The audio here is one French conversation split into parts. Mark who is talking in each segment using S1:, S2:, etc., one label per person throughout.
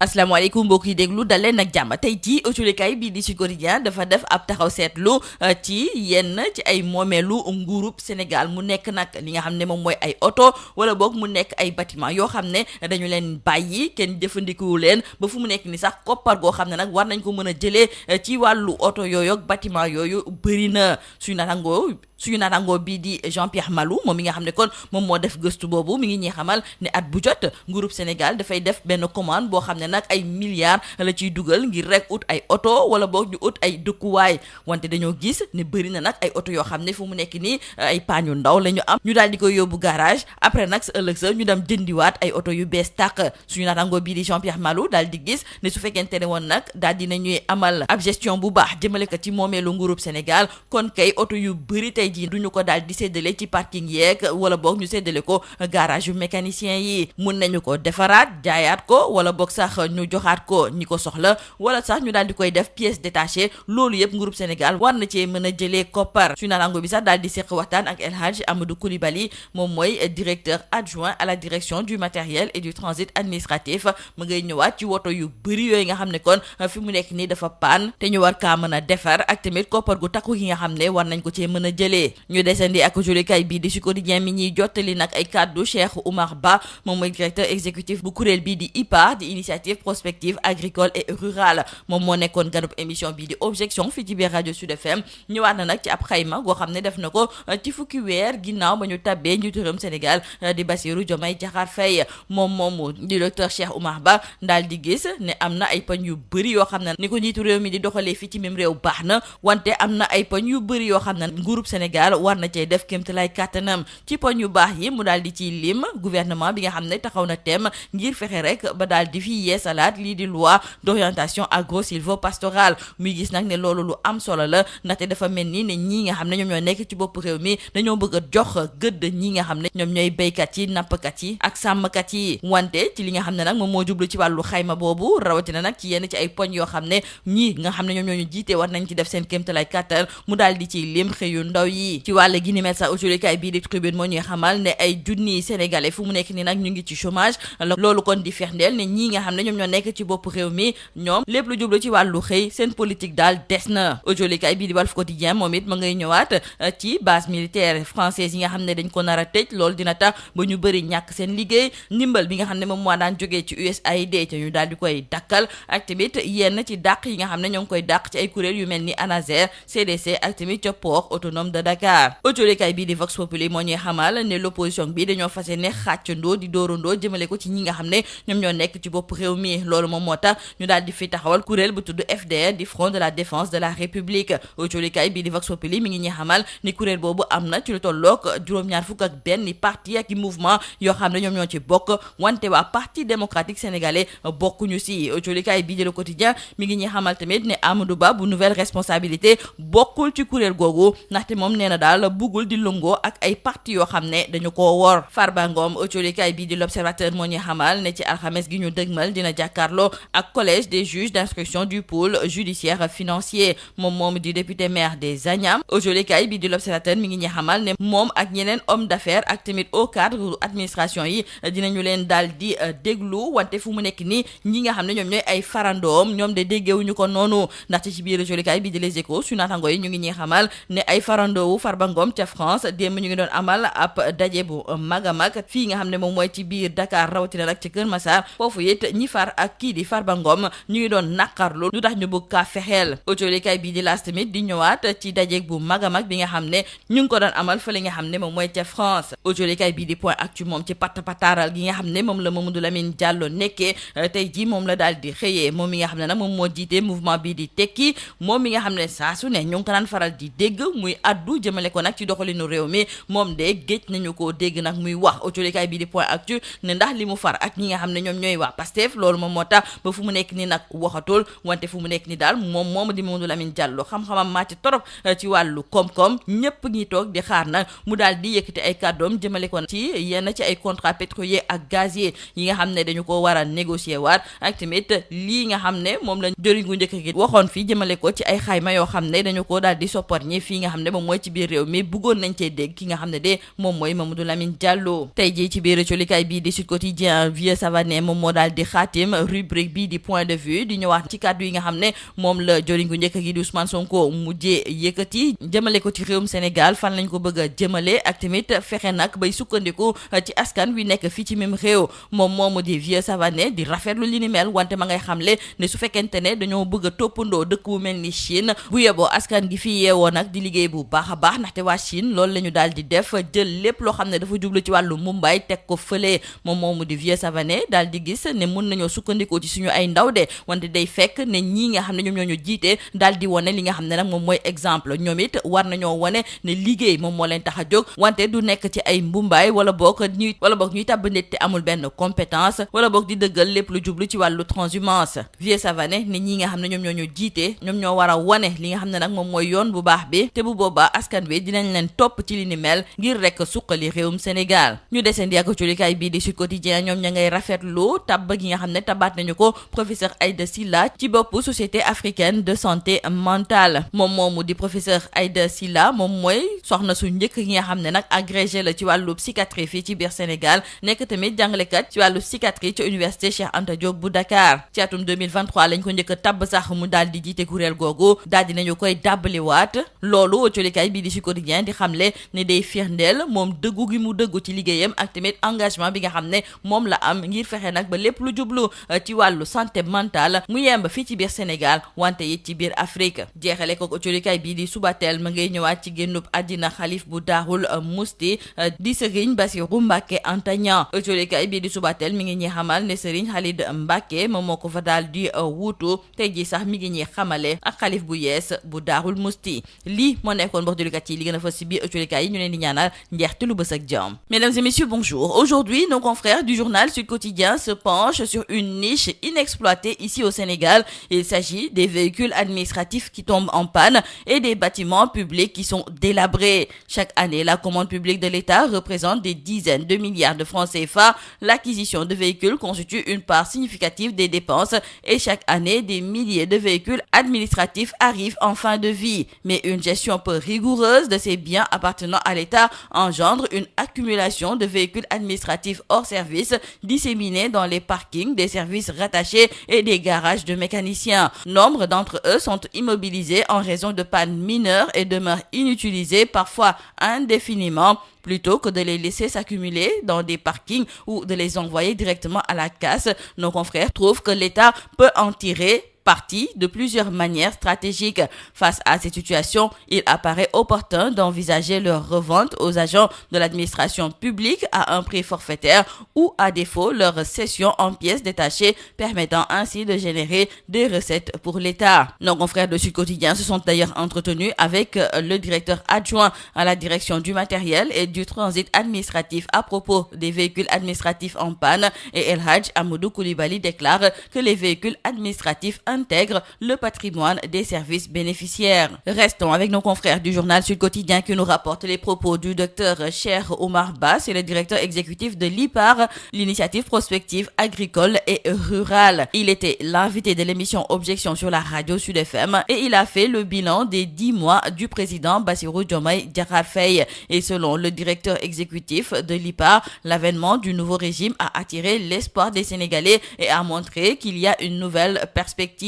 S1: asalaamaaleykum mbokk yi déglu dal leen ak jàmm tey jii autolikaay bii di Sud Quotidien dafa def ab taxaw seetlu ci yenn ci ay moomeelu nguurub Sénégal mu nekk nag li nga xam ne moom mooy ay oto wala boog mu nekk ay bâtiment yoo xam ne dañu leen bàyyi kenn jëfandikuwu leen ba fu mu nekk ni sax koppar goo xam ne nag war nañ ko mën a jëlee ci wàllu oto yooyu ak bâtiment yooyu bëri na suñu naataangoo bii di Jean-Pierre Malou moom mi nga xam ne kon moom moo def gëstu boobu mi ngi ñuy xamal ne at bu jot nguurub Sénégal dafay def benn commande boo xam ne nag ay milliards la ciy dugal ngir rek ut ay oto wala boog ñu ut ay dëkkuwaay wante dañoo gis ne bëri na nag ay oto yoo xam ne fu mu nekk nii ay paan yu ndaw la ñu am ñu daal di koy yóbbu garage après nag sa ëllëg sa ñu dem jëndiwaat ay oto yu bees tàq suñu naataangoo bii di Jean-Pierre Malou daal di gis ne su fekkente ne woon nag daal di nañuy amal ab gestion bu baax jëmale ko ci moomeelu nguurub Sénégal kon kay oto yu bëri tey jii duñu ko daal di séddale ci parking yeeg wala boog ñu séddale ko garage yu mécanicien yi mun nañu ko defaraat jaayaat ko wala boog sax ñu joxaat ko ñi ko soxla wala sax ñu daal di koy def pièce détachée loolu yëpp nguurub Sénégal war na cee mën a jëlee koppar su naataango bi sax daal di seq waxtaan ak El Hadj Amadou Coulibaly moom mooy directeur adjoint à la direction du matériel et du transit administratif mu ngay ñëwaat ci woto yu bëri yooyu nga xam ne kon fi mu nekk nii dafa paan te ñu war kaa mën a defar ak tamit koppar gu takku gi nga xam ne war nañ ko cee mën a jëlee ñu desandi ak jolikaay bii di Sud Quotidien mi ñuy jottali nag ay kàddu Cheikh Oumar Ba moom mooy directeur exécutif bu kuréel bii di IPA di initiative prospective agricole et rurale moom moo nekkoon ganub émission bii di objection fii ci biir rajo Sud FM ñëwaat na nag ci ab xayma goo xam ne def na ko ci fukki weer ginnaaw ba ñu tabbee njiitu réewum Sénégal di Bassirou Diomaye Diakhar Faye moom moomu di docteur Cheikh Oumar Ba daal di gis ne am na ay poñ yu bëri yoo xam ne ni ko njiitu réew mi di doxalee fii ci même réew baax na wante am na ay poñ yu bëri yoo xam ne nguurub Sénégal war na cee def kéemtalaay kàttanam ci poñ yu baax yi mu daal di ciy lim gouvernement bi nga xam ne taxaw na tem ngir fexe rek ba daal di fi yeesalaat lii di loi d'orientation agro-sylvo-pastorale muy gis nag ne loolu lu am solo la ndaxte dafa mel ni ne ñii nga xam ne ñoom ñoo nekk ci bopp réew mi dañoo bëgg a jox gëdd ñi nga xam ne ñoom ñooy béykat yi nappkat yi ak sàmmkat yi wante ci li nga xam ne nag moom moo jublu ci wàllu xayma boobu rawatina nag ci yenn ci ay poñ yoo xam ne ñii nga xam ne ñoom ñoo ñu jiite war nañ ci def seen kéemtalaay kàttan mu daal di ciy lim xëyu ndaw yi ci wàll gi ni mel sax autolikaay bii di Tribune moo ñuy xamal ne ay junniy sénégalais fu mu nekk ni nag ñu ngi ci chômage loolu kon di firndeel ne ñii nga xam ne ñoom ñoo nekk ci bopp réew mi ñoom lépp lu jublu ci wàllu xëy seen politique daal des na autolikaay bii di Walf Quotidien moom it ma ngay ñëwaat ci base militaire française yi nga xam ne dañ ko nar a tëj loolu dina tax ba ñu bëri ñàkk seen liggéey ndimbal bi nga xam ne moom moo daan jógee ci USAID te ñu daal di koy dakkal ak tamit yenn ci dàq yi nga xam ne ñoo ngi koy dàq ci ay kuréel yu mel ni ANASER CDC ak tamit ca port autonome de Dakar autolikaay bii di Vox Populi moo ñuy xamal ne l'opposition bi dañoo fas yéene xàccandoo di dóorandoo jëmale ko ci ñi nga xam ne ñoom ñoo nekk ci bopp réew mi loolu moom moo tax ñu daal di fi taxawal kuréel bu tudd FDR di Front de la Défense de la République autolikaay bii di Vox Populi mi ngi ñuy xamal ni kuréel boobu am na ci lu tolloog juróom-ñaar fukk ak benn parti ak i mouvement yoo xam ne ñoom ñoo ci bokk wante waa parti démocratique sénégalais bokkuñu si autolikaay bii di Le Quotidien mi ngi ñuy xamal tamit ne Amadou Ba bu nouvelle responsabilité bokkul ci kuréel googu ndaxte moom nee na daal buggul di lëngoo ak ay parti yoo xam ne dañu koo wor Farba Ngom autolikaay bii di L'Observateur moo ñuy xamal ne ci alxames gi ñu dëgmal dina jàkkaarloo ak collège des juges d'instruction du pôle judiciaire financier moom di député maire des Agnam autolikaay bii di L'Observateur mi ngi ñuy xamal ne moom ak ñeneen homme d'affaires ak tamit au cadre administration yi dinañu leen daal di déglu wante fu mu nekk nii ñi nga xam ne ñoom ñooy ay farandoom ñoom de déggewuñu ko noonu ndaxte ci biir autolikaay bii di Les Échos su naataango yi ñu ngi ñuy xamal ne ay farandoowu Farba Ngom ca France démb ñu ngi doon amal ab daje bu mag a mag fii nga xam ne moom mooy ci biir Dakar rawatina nag ci Kër Massar foofu it ñi far ak kii di Farba Ngom ñu ngi doon naqarlu lu tax ñu bëgg kaa fexeel autolikaay bii di L'As tamit di ñëwaat ci daje bu mag a mag bi nga xam ne ñu ngi ko doon amal fële nga xam ne moom mooy ca France autolikaay bii di Point Actu moom ci pataaral gi nga xam ne moom la Mamadou Lamine Diallo nekkee tey jii moom la daal di xëyee moom mi nga xam ne nag moom moo jiite mouvement bii di tekki moom mi nga xam ne saa su ne ñu ngi ko daan faral di dégg muy addu jëmale ko nag ci doxalinu réew mi moom de géej nañu koo dégg nag muy wax autolikaay bii di Point Actu ne ndax li mu far ak ñi nga xam ne ñoom ñooy waa Pastef loolu moom moo tax ba fu mu nekk ni nag waxatul wante fu mu nekk ni daal moom di Mamadou Lamine Diallo xam-xamam màcc torop ci wàllu koom-koom ñëpp ñi toog di xaar nag mu daal di yëkkati ay kàddoom jëmale ko ci yenn ci ay contrat pétrolier ak gazier yi nga xam ne dañu ko war a négocier waat ak tamit lii nga xam ne moom la jëriñ gu njëkk gi waxoon fii jëmale ko ci ay xayma yoo xam ne dañu ko daal di soppar ñi fii nga xam ne moom mooy ci biir réew mi bëggoon nañ cee dégg ki nga xam ne de moom mooy Mamadou Lamine Diallo. tey jii ci biir colikaay bii di Sud Quotidien Vieux Savané moom moo daal di xaatim rubrique bii di point de vue di ñëwaat ci kàddu yi nga xam ne moom la joriñ gu njëkk gi di Ousmane Sonko mujjee yëkkati jëmale ko ci réewum Sénégal fan lañ ko bëgg a jëmale ak tamit fexe nag bay sukkandiku ci askan wi nekk fii ci même réew moom moomu di Vieux Savané di rafetlu li ni mel wante ma ngay xamle ne su fekkente ne dañoo bëgg a toppandoo dëkk bu mel ni Chine bu yeboo askan gi fi yeewoo nag di liggéey bu baax a baax ndaxte waa Chine loolu la ñu daal di def jël lépp loo xam ne dafa jublu ci wàllu Mumbai teg ko fële moom moomu di Vieux Savané daal di gis ne mun nañoo sukkandikoo ci suñu ay ndaw de wante day fekk ne ñii nga xam ne ñoom ñoo ñu jiite daal di wane li nga xam ne nag moom mooy exemple ñoom it war nañoo wane ne liggéey moom moo leen tax a jóg wante du nekk ci ay mbumbaay wala boog ñuy tàbb nit te amul benn compétence wala boog di dëggal lépp lu jublu ci wàllu transhumance. Vieux Savané ne ñi nga xam ne ñoom ñoo ñu jiite ñoom ñoo war a wane li nga xam ne nag moom mooy yoon bu baax bi te bu boobaa askan bi dinañ leen topp ci li ni mel ngir rek suqali réewum Sénégal. ñu deseen yàgg culikaay bii di Sud Quotidien ñoom ña ngay rafetlu tabb gi nga xam ne tabaat nañu ko professeur Aïda Sylla ci bopp société africaine de santé mentale moom moomu di professeur Aïda Sylla moom mooy soxna su njëkk gi nga xam ne nag agrégé la ci wàllu psychiatrie fii ci biir Sénégal nekk tamit jàngalekat ci wàllu psychiatrie ci université Cheikh Anta Diop bu Dakar ci atum 2023 lañ ko njëkk a tabb sax mu daal di jiite kuréel googu daal di nañu koy dàbbaliwaat loolu colikaay bii di Sud Quotidien di xamle ne day firndeel moom dëggu gi mu dëggu ci liggéeyam ak tamit engagement bi nga xam ne moom la am ngir fexe nag ba lépp lu jublu ci wàllu santé mentale mu yemb fii ci biir Sénégal wante it ci biir Afrique jeexale ko colikaay bii di Subatel ma ngay ñëwaat ci génnub àddina xalif bu Daarul Musti di Serigne Bassirou Mbacké Anta Niang colikaay bii di Subatel mi ngi ñuy xamal ne Serigne Khalid Mbacké moom moo ko fa daal di wuutu tey ji sax mi ngi ñuy xamale ak xalif bu yees bu Daarul Musti lii moo nekkoon mbokk julikat yi li gën a fës ci biir colikaay yi ñu leen di ñaanal njeexte lu bës ak jàmm. Mesdames et messieurs, bonjour. Aujourd'hui, nos confrères du journal Sud Quotidien se penchent sur une niche inexploitée ici au Sénégal. Il s'agit des véhicules administratifs qui tombent en panne et des bâtiments publics qui sont délabrés. Chaque année, la commande publique de l'État représente des dizaines de milliards de francs CFA. L'acquisition de véhicules constitue une part significative des dépenses et chaque année, des milliers de véhicules administratifs arrivent en fin de vie. Mais une gestion peu rigoureuse de ces biens appartenant à l'État engendre une accumulation de véhicules administratifs hors service disséminés dans les parkings des services rattachés et des garages de mécaniciens. Nombre d'entre eux sont immobilisés en raison de pannes mineures et demeurent inutilisés parfois indéfiniment plutôt que de les laisser s'accumuler dans des parkings ou de les envoyer directement à la casse. Nos confrères trouvent que l'État peut en tirer partie de plusieurs manières stratégiques. Face à cette situation, il apparaît opportun d'envisager leur revente aux agents de l'administration publique à un prix forfaitaire ou à défaut leur cession en pièces détachées permettant ainsi de générer des recettes pour l'État. Nos confrères de Sud Quotidien se sont d'ailleurs entretenus avec le directeur adjoint à la direction du matériel et du transit administratif à propos des véhicules administratifs en panne et El Hadj Amadou Koulibaly déclare que les véhicules administratifs intègre le patrimoine des services bénéficiaires. Restons avec nos confrères du journal Sud Quotidien qui nous rapporte les propos du docteur Cheikh Oumar Ba, c'est le directeur exécutif de l'IPAR, l'initiative prospective agricole et rurale. Il était l'invité de l'émission Objection sur la radio Sud FM et il a fait le bilan des 10 mois du président Bassirou Diomaye Diakhar Faye. Et selon le directeur exécutif de l'IPAR, l'avènement du nouveau régime a attiré l'espoir des Sénégalais et a montré qu'il y a une nouvelle perspective.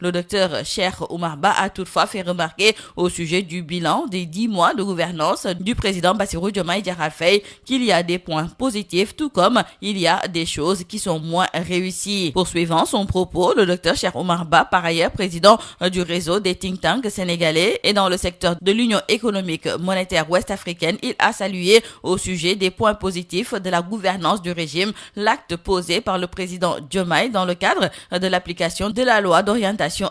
S1: Le docteur Cheikh Oumar Ba a toutefois fait remarquer au sujet du bilan des 10 mois de gouvernance du président Bassirou Diomaye Diakhar Faye qu'il y a des points positifs tout comme il y a des choses qui sont moins réussies. Poursuivant son propos, le docteur Cheikh Oumar Ba, par ailleurs président du réseau des think tanks sénégalais et dans le secteur de l'Union économique monétaire ouest-africaine, il a salué au sujet des points positifs de la gouvernance du régime l'acte posé par le président Diomaye dans le cadre de l'application de la loi d'orientation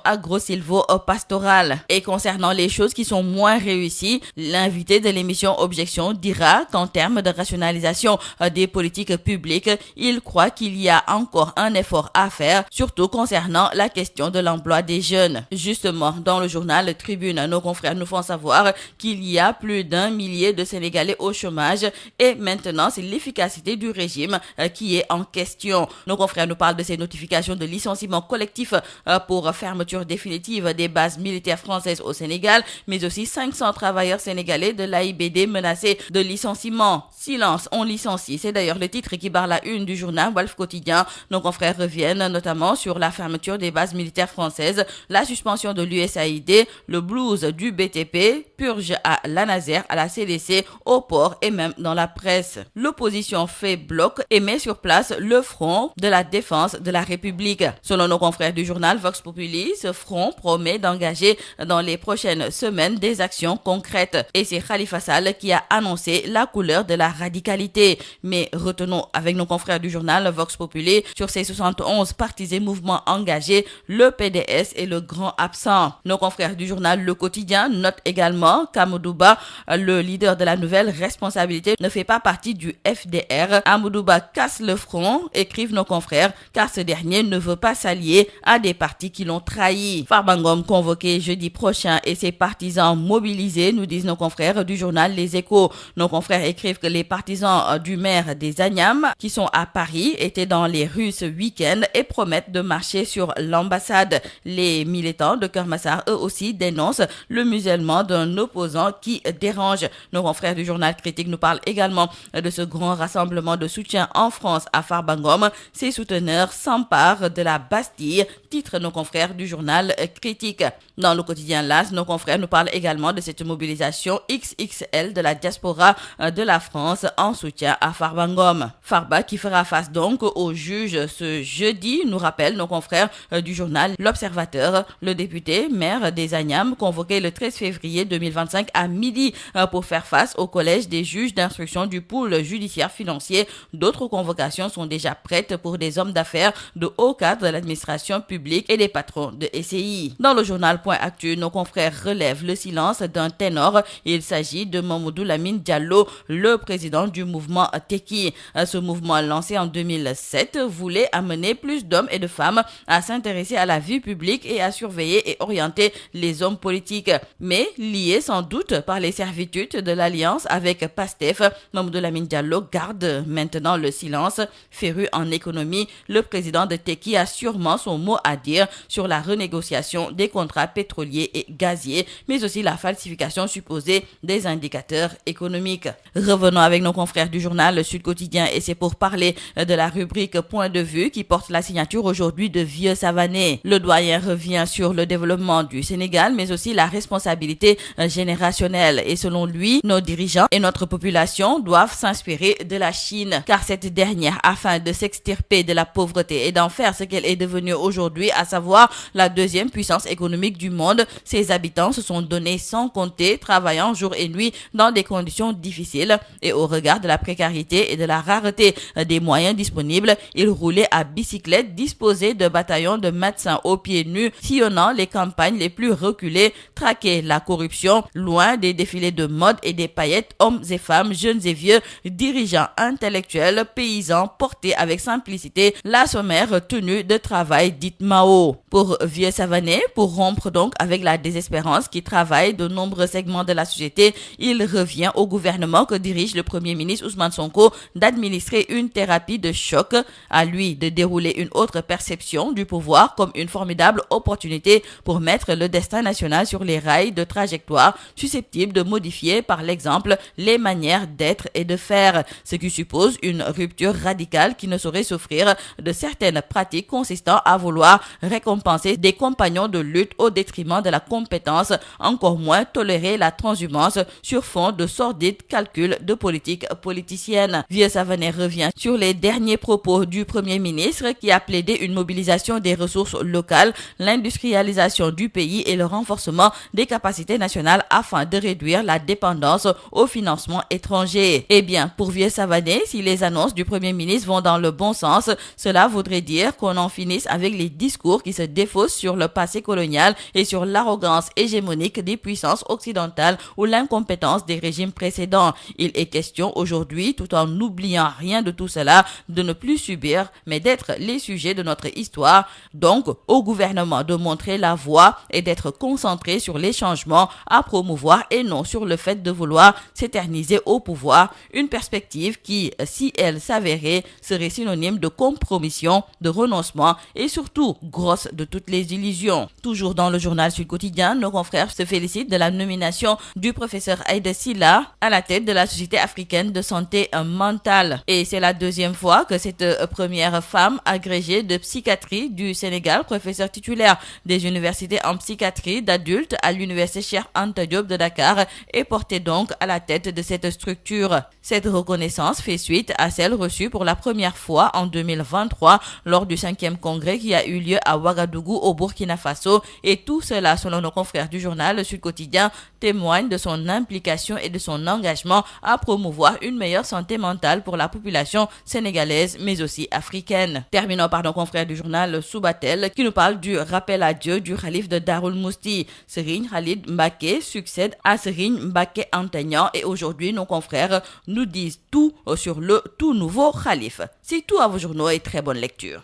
S1: agro-silvo-pastorale. Et concernant les choses qui sont moins réussies, l'invité de l'émission Objection dira qu'en termes de rationalisation des politiques publiques, il croit qu'il y a encore un effort à faire, surtout concernant la question de l'emploi des jeunes. Justement, dans le journal Tribune, nos confrères nous font savoir qu'il y a plus d'1 millier de Sénégalais au chômage et maintenant c'est l'efficacité du régime qui est en question. Nos confrères nous parlent de ces notifications de licenciement collectif pour fermeture définitive des bases militaires françaises au Sénégal, mais aussi 500 travailleurs sénégalais de l'AIBD menacés de licenciement. Silence, on licencie. C'est d'ailleurs le titre qui barre la une du journal Walf Quotidien. Nos confrères reviennent notamment sur la fermeture des bases militaires françaises, la suspension de l'USAID, le blues du BTP, purge à l'ANASER, à la CDC, au port et même dans la presse. L'opposition fait bloc et met sur place le front de la défense de la République. Selon nos confrères du journal Vox Populi, ce front promet d'engager dans les prochaines semaines des actions concrètes. Et c'est Khalifa Sall qui a annoncé la couleur de la radicalité. Mais retenons avec nos confrères du journal Vox Populi, sur ces 71 partis et mouvements engagés, le PDS est le grand absent. Nos confrères du journal Le Quotidien notent également qu'Amadouba, le leader de la nouvelle responsabilité, ne fait pas partie du FDR. Amadouba casse le front, écrivent nos confrères, car ce dernier ne veut pas s'allier à des partis qui l'ont trahi. Farba Ngom convoqué jeudi prochain et ses partisans mobilisés, nous disent nos confrères du journal Les Échos. Nos confrères écrivent que les partisans du maire des Agnam, qui sont à Paris, étaient dans les rues ce week-end et promettent de marcher sur l'ambassade. Les militants de Keur Massar, eux aussi, dénoncent le musellement d'un opposant qui dérange. Nos confrères du journal Critique nous parlent également de ce grand rassemblement de soutien en France à Farba Ngom. Ses souteneurs s'emparent de la Bastille, titre nos confrères du journal Critique. Dans le quotidien LAS, nos confrères nous parlent également de cette mobilisation XXL de la diaspora de la France en soutien à Farba Ngom. Farba qui fera face donc au juge ce jeudi, nous rappellent nos confrères du journal L'Observateur. Le député maire des Agnam convoqué le 13 février 2025 à midi pour faire face au collège des juges d'instruction du pôle judiciaire financier. D'autres convocations sont déjà prêtes pour des hommes d'affaires de haut cadre de l'administration publique et des patrons de SCI. Dans le journal Point Actu, nos confrères relèvent le silence d'un ténor. Il s'agit de Mamadou Lamine Diallo, le président du mouvement Tekki. Ce mouvement lancé en 2007 voulait amener plus d'hommes et de femmes à s'intéresser à la vie publique et à surveiller et orienter les hommes politiques. Mais lié sans doute par les servitudes de l'alliance avec PASTEF, Mamadou Lamine Diallo garde maintenant le silence. Féru en économie, le président de Tekki a sûrement son mot à dire sur la renégociation des contrats pétroliers et gaziers, mais aussi la falsification supposée des indicateurs économiques. Revenons avec nos confrères du journal Sud Quotidien et c'est pour parler de la rubrique Point de vue qui porte la signature aujourd'hui de Vieux Savané. Le doyen revient sur le développement du Sénégal, mais aussi la responsabilité générationnelle. Et selon lui, nos dirigeants et notre population doivent s'inspirer de la Chine, car cette dernière, afin de s'extirper de la pauvreté et d'en faire ce qu'elle est devenue aujourd'hui, à savoir la deuxième puissance économique du monde, ses habitants se sont donnés sans compter, travaillant jour et nuit dans des conditions difficiles. Et au regard de la précarité et de la rareté des moyens disponibles, ils roulaient à bicyclette, disposés de bataillons de médecins aux pieds nus, sillonnant les campagnes les plus reculées, traquaient la corruption, loin des défilés de mode et des paillettes, hommes et femmes, jeunes et vieux, dirigeants intellectuels, paysans, portés avec simplicité la sommaire tenue de travail dite Mao. Pour Vieux Savané, pour rompre donc avec la désespérance qui travaille de nombreux segments de la société, il revient au gouvernement que dirige le Premier ministre Ousmane Sonko d'administrer une thérapie de choc, à lui de dérouler une autre perception du pouvoir comme une formidable opportunité pour mettre le destin national sur les rails de trajectoire susceptibles de modifier par l'exemple les manières d'être et de faire, ce qui suppose une rupture radicale qui ne saurait souffrir de certaines pratiques consistant à vouloir récompenser des compagnons de lutte au détriment de la compétence, encore moins tolérer la transhumance sur fond de sordides calculs de politique politicienne. Vieux Savané revient sur les derniers propos du Premier ministre qui a plaidé une mobilisation des ressources locales, l'industrialisation du pays et le renforcement des capacités nationales afin de réduire la dépendance au financement étranger. Eh bien, pour Vieux Savané, si les annonces du Premier ministre vont dans le bon sens, cela voudrait dire qu'on en finisse avec les discours qui se défaussent sur le passé colonial et sur l'arrogance hégémonique des puissances occidentales ou l'incompétence des régimes précédents. Il est question aujourd'hui, tout en n'oubliant rien de tout cela, de ne plus subir, mais d'être les sujets de notre histoire. Donc, au gouvernement de montrer la voie et d'être concentré sur les changements à promouvoir et non sur le fait de vouloir s'éterniser au pouvoir, une perspective qui, si elle s'avérait, serait synonyme de compromission, de renoncement et surtout gros grosse de toutes les illusions. Toujours dans le journal Sud Quotidien, nos confrères se félicitent de la nomination du professeur Aïda Sylla à la tête de la Société africaine de santé mentale. Et c'est la deuxième fois que cette première femme agrégée de psychiatrie du Sénégal, professeure titulaire des universités en psychiatrie d'adultes à l'université Cheikh Anta Diop de Dakar, est portée donc à la tête de cette structure. Cette reconnaissance fait suite à celle reçue pour la première fois en 2023 lors du 5e congrès qui a eu lieu à Ouagadougou au Burkina Faso, et tout cela, selon nos confrères du journal Sud Quotidien, témoigne de son implication et de son engagement à promouvoir une meilleure santé mentale pour la population sénégalaise mais aussi africaine. Terminons par nos confrères du journal Subatel qui nous parle du rappel à Dieu du khalife de Darou Mouhty. Serigne Khalid Mbacké succède à Serigne Mbacké Anta Niang, et aujourd'hui nos confrères nous disent tout sur le tout nouveau khalife. C'est tout à vos journaux et très bonne lecture.